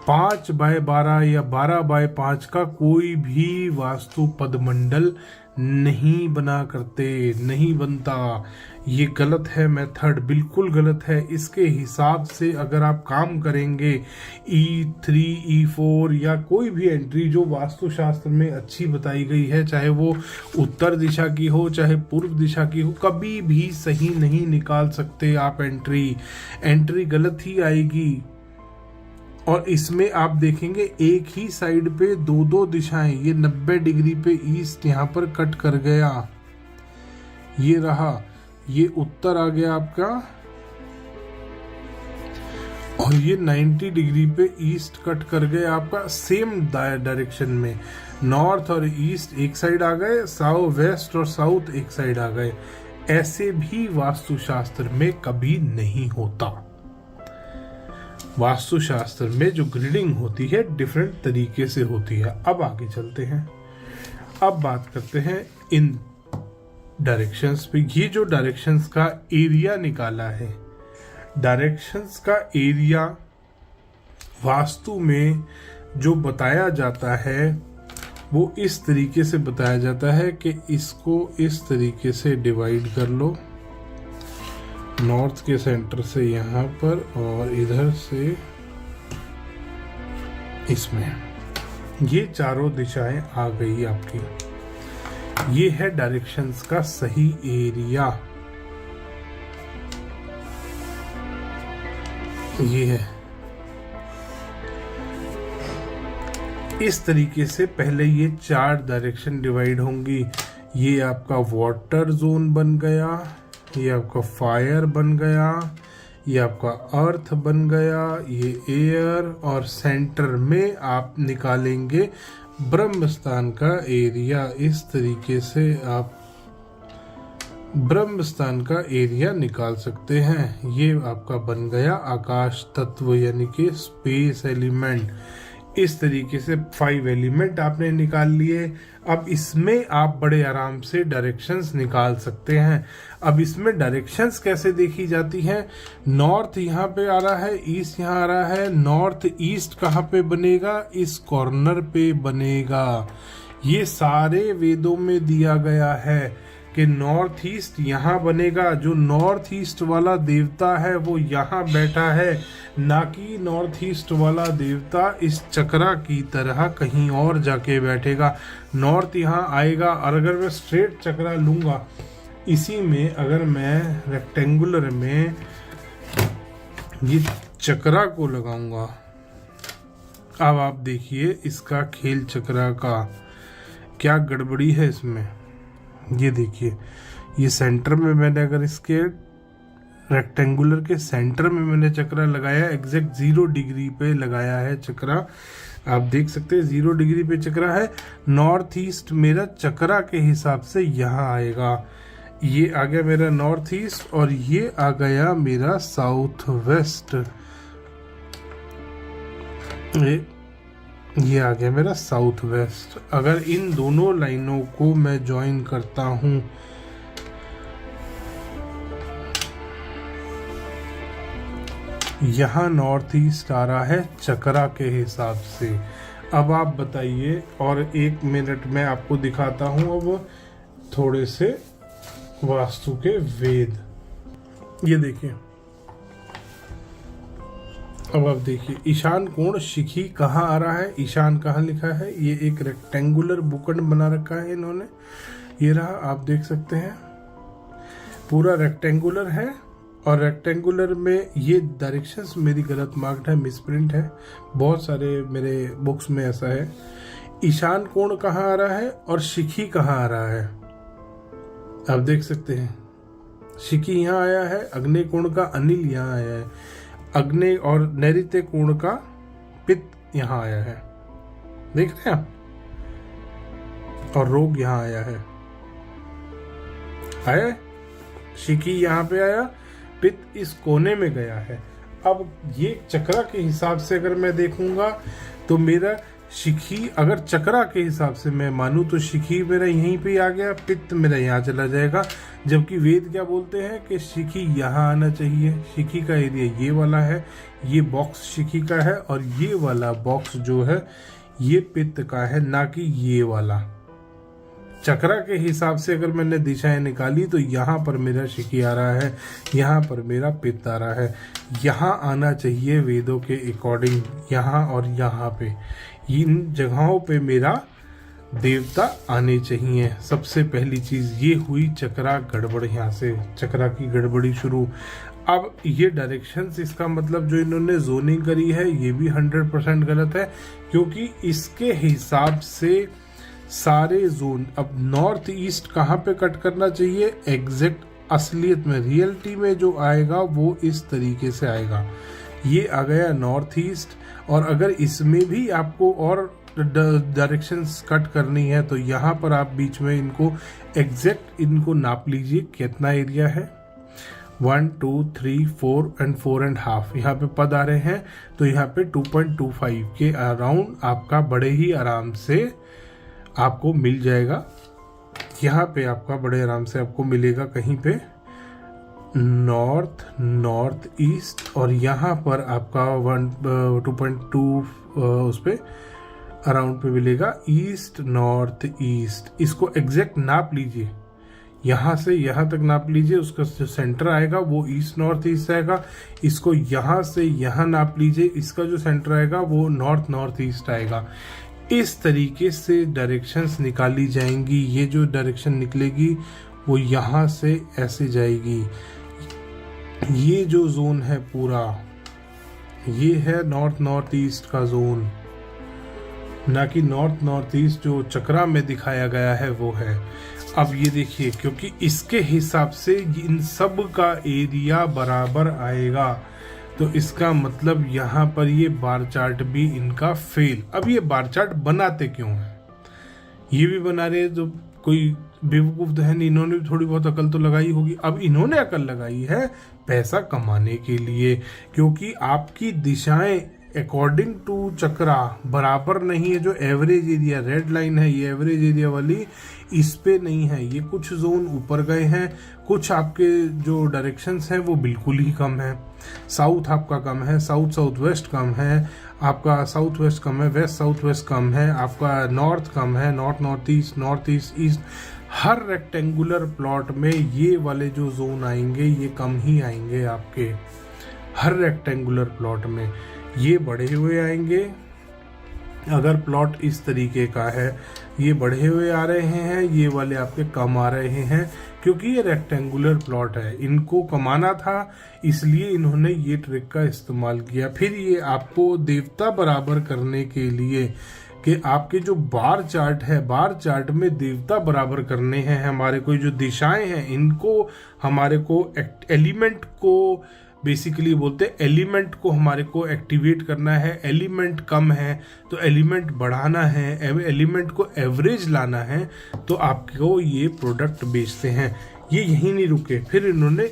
5x12 या 12x5 का कोई भी वास्तु पदमंडल नहीं बना करते, नहीं बनता। ये गलत है मेथड, बिल्कुल गलत है। इसके हिसाब से अगर आप काम करेंगे E3 E4 या कोई भी एंट्री जो वास्तुशास्त्र में अच्छी बताई गई है, चाहे वो उत्तर दिशा की हो चाहे पूर्व दिशा की हो, कभी भी सही नहीं निकाल सकते आप। एंट्री गलत ही आएगी। और इसमें आप देखेंगे एक ही साइड पे दो दो दिशाएं, ये 90 डिग्री पे ईस्ट यहाँ पर कट कर गया, ये रहा, ये उत्तर आ गया आपका, और ये 90 डिग्री पे ईस्ट कट कर गया आपका सेम डायरेक्शन में। नॉर्थ और ईस्ट एक साइड आ गए, साउथ वेस्ट और साउथ एक साइड आ गए। ऐसे भी वास्तुशास्त्र में कभी नहीं होता। वास्तुशास्त्र में जो ग्रिडिंग होती है डिफरेंट तरीके से होती है। अब आगे चलते हैं, अब बात करते हैं इन डायरेक्शंस पे। ये जो डायरेक्शंस का एरिया निकाला है, डायरेक्शंस का एरिया वास्तु में जो बताया जाता है वो इस तरीके से बताया जाता है कि इसको इस तरीके से डिवाइड कर लो, नॉर्थ के सेंटर से यहाँ पर और इधर से इसमें, ये चारों दिशाएं आ गई आपकी। ये है डायरेक्शंस का सही एरिया, ये है। इस तरीके से पहले ये 4 डायरेक्शन डिवाइड होंगी। ये आपका वाटर जोन बन गया, ये आपका फायर बन गया, ये आपका अर्थ बन गया, ये एयर, और सेंटर में आप निकालेंगे ब्रह्मस्थान का एरिया। इस तरीके से आप ब्रह्मस्थान का एरिया निकाल सकते हैं। ये आपका बन गया आकाश तत्व यानी कि स्पेस एलिमेंट। इस तरीके से 5 एलिमेंट आपने निकाल लिए। अब इसमें आप बड़े आराम से डायरेक्शंस निकाल सकते हैं। अब इसमें डायरेक्शंस कैसे देखी जाती हैं? नॉर्थ यहाँ पे आ रहा है, ईस्ट यहाँ आ रहा है। नॉर्थ ईस्ट कहाँ पे बनेगा? इस कॉर्नर पे बनेगा। ये सारे वेदों में दिया गया है कि नॉर्थ ईस्ट यहाँ बनेगा। जो नॉर्थ ईस्ट वाला देवता है वो यहाँ बैठा है, ना कि नॉर्थ ईस्ट वाला देवता इस चक्रा की तरह कहीं और जाके बैठेगा। नॉर्थ यहाँ आएगा, और अगर मैं स्ट्रेट चक्रा लूँगा, इसी में अगर मैं रेक्टेंगुलर में ये चक्रा को लगाऊंगा, अब आप देखिए इसका खेल चक्रा का क्या गड़बड़ी है इसमें। ये देखिए, ये सेंटर में मैंने अगर इसके रेक्टेंगुलर के सेंटर में मैंने चक्रा लगाया, एग्जैक्ट 0 डिग्री पे लगाया है चक्रा। आप देख सकते हैं 0 डिग्री पे चक्रा है। नॉर्थ ईस्ट मेरा चक्रा के हिसाब से यहाँ आएगा। ये आ गया मेरा नॉर्थ ईस्ट, और ये आ गया मेरा साउथ वेस्ट। ये आ गया मेरा साउथ वेस्ट। अगर इन दोनों लाइनों को मैं ज्वाइन करता हूं, यहां नॉर्थ ईस्ट आ रहा है चक्रा के हिसाब से। अब आप बताइए, और 1 मिनट में आपको दिखाता हूं अब थोड़े से वास्तु के वेद। ये देखिए, अब आप देखिए ईशान कोण शिखी कहाँ आ रहा है, ईशान कहाँ लिखा है। ये एक रेक्टेंगुलर बुकंड बना रखा है इन्होंने, ये रहा, आप देख सकते हैं पूरा रेक्टेंगुलर है। और रेक्टेंगुलर में ये डायरेक्शंस मेरी गलत मार्क्ड है, मिसप्रिंट है, बहुत सारे मेरे बुक्स में ऐसा है। ईशान कोण कहाँ आ रहा है और शिखी कहाँ आ रहा है, आप देख सकते हैं। शिखी यहाँ आया है, अग्नि कोण का अनिल यहाँ आया है, अग्नि और नैऋत्य कोण का पित्त यहाँ आया है, देख रहे हैं आप, और रोग यहाँ आया है, आया शिखी यहाँ पे आया, पित्त इस कोने में गया है। अब ये चक्रा के हिसाब से अगर मैं देखूंगा तो मेरा शिखी अगर चक्रा के हिसाब से मैं मानूं तो शिखी मेरा यहीं पे आ गया, पित्त मेरा यहाँ चला जाएगा, जबकि वेद क्या बोलते हैं कि शिखी यहाँ आना चाहिए। शिखी का एरिया ये वाला है, ये बॉक्स शिखी का है, और ये वाला बॉक्स जो है ये पित्त का है, ना कि ये वाला। चक्रा के हिसाब से अगर मैंने दिशाएं निकाली तो यहाँ पर मेरा शिखी आ रहा है, यहाँ पर मेरा पित्त आ रहा है। यहाँ आना चाहिए वेदों के अकॉर्डिंग, यहाँ और यहाँ पे, इन जगहों पे मेरा देवता आने चाहिए। सबसे पहली चीज ये हुई चक्रा गड़बड़, यहाँ से चक्रा की गड़बड़ी शुरू। अब ये डायरेक्शंस, इसका मतलब जो इन्होंने जोनिंग करी है ये भी 100% गलत है, क्योंकि इसके हिसाब से सारे जोन, अब नॉर्थ ईस्ट कहाँ पे कट करना चाहिए एग्जैक्ट असलियत में, रियलिटी में जो आएगा वो इस तरीके से आएगा। ये आ गया नॉर्थ ईस्ट, और अगर इसमें भी आपको और डायरेक्शंस कट करनी है तो यहाँ पर आप बीच में इनको एग्जैक्ट इनको नाप लीजिए कितना एरिया है। 1 2 3 4 एंड 4.5 यहाँ पे पद आ रहे हैं, तो यहाँ पे 2.25 के अराउंड आपका बड़े ही आराम से आपको मिल जाएगा। यहाँ पे आपका बड़े आराम से आपको मिलेगा कहीं पे नॉर्थ नॉर्थ ईस्ट, और यहाँ पर आपका 2.2 उस पे अराउंड पे मिलेगा ईस्ट नॉर्थ ईस्ट। इसको एग्जैक्ट नाप लीजिए, यहाँ से यहाँ तक नाप लीजिए, उसका जो सेंटर आएगा वो ईस्ट नॉर्थ ईस्ट आएगा। इसको यहाँ से यहाँ नाप लीजिए, इसका जो सेंटर आएगा वो नॉर्थ नॉर्थ ईस्ट आएगा। इस तरीके से डायरेक्शंस निकाली जाएंगी। ये जो डायरेक्शन निकलेगी वो यहाँ से ऐसे जाएगी। ये जो जोन है पूरा, ये है नॉर्थ नॉर्थ ईस्ट का जोन, ना कि नॉर्थ नॉर्थ ईस्ट जो चक्रा में दिखाया गया है वो है। अब ये देखिए, क्योंकि इसके हिसाब से इन सब का एरिया बराबर आएगा, तो इसका मतलब यहाँ पर ये बार चार्ट भी इनका फेल। अब ये बार चार्ट बनाते क्यों है? ये भी बना रहे हैं तो कोई बेवकूफ तो है नहीं, इन्होंने भी थोड़ी बहुत अकल तो लगाई होगी। अब इन्होंने अकल लगाई है पैसा कमाने के लिए, क्योंकि आपकी दिशाएं अकॉर्डिंग टू चक्रा बराबर नहीं है। जो एवरेज एरिया रेड लाइन है, ये एवरेज एरिया वाली इस पे नहीं है। ये कुछ जोन ऊपर गए हैं, कुछ आपके जो डायरेक्शंस हैं वो बिल्कुल ही कम है। साउथ आपका कम है, साउथ साउथ वेस्ट कम है, आपका साउथ वेस्ट कम है, वेस्ट साउथ वेस्ट कम है, आपका नॉर्थ कम है, नॉर्थ नॉर्थ ईस्ट ईस्ट। हर रेक्टेंगुलर प्लॉट में ये वाले जो जोन आएंगे ये कम ही आएंगे आपके। हर रेक्टेंगुलर प्लॉट में ये बढ़े हुए आएंगे। अगर प्लॉट इस तरीके का है, ये बढ़े हुए आ रहे हैं, ये वाले आपके कम आ रहे हैं, क्योंकि ये रेक्टेंगुलर प्लॉट है। इनको कमाना था, इसलिए इन्होंने ये ट्रिक का इस्तेमाल किया। फिर ये आपको देवता बराबर करने के लिए कि आपके जो बार चार्ट है, बार चार्ट में देवता बराबर करने हैं हमारे को, जो दिशाएं हैं इनको हमारे को एलिमेंट को बेसिकली बोलते हैं, एलिमेंट को हमारे को एक्टिवेट करना है। एलिमेंट कम है तो एलिमेंट बढ़ाना है, एलिमेंट को एवरेज लाना है, तो आपको ये प्रोडक्ट बेचते हैं। ये यहीं नहीं रुके, फिर इन्होंने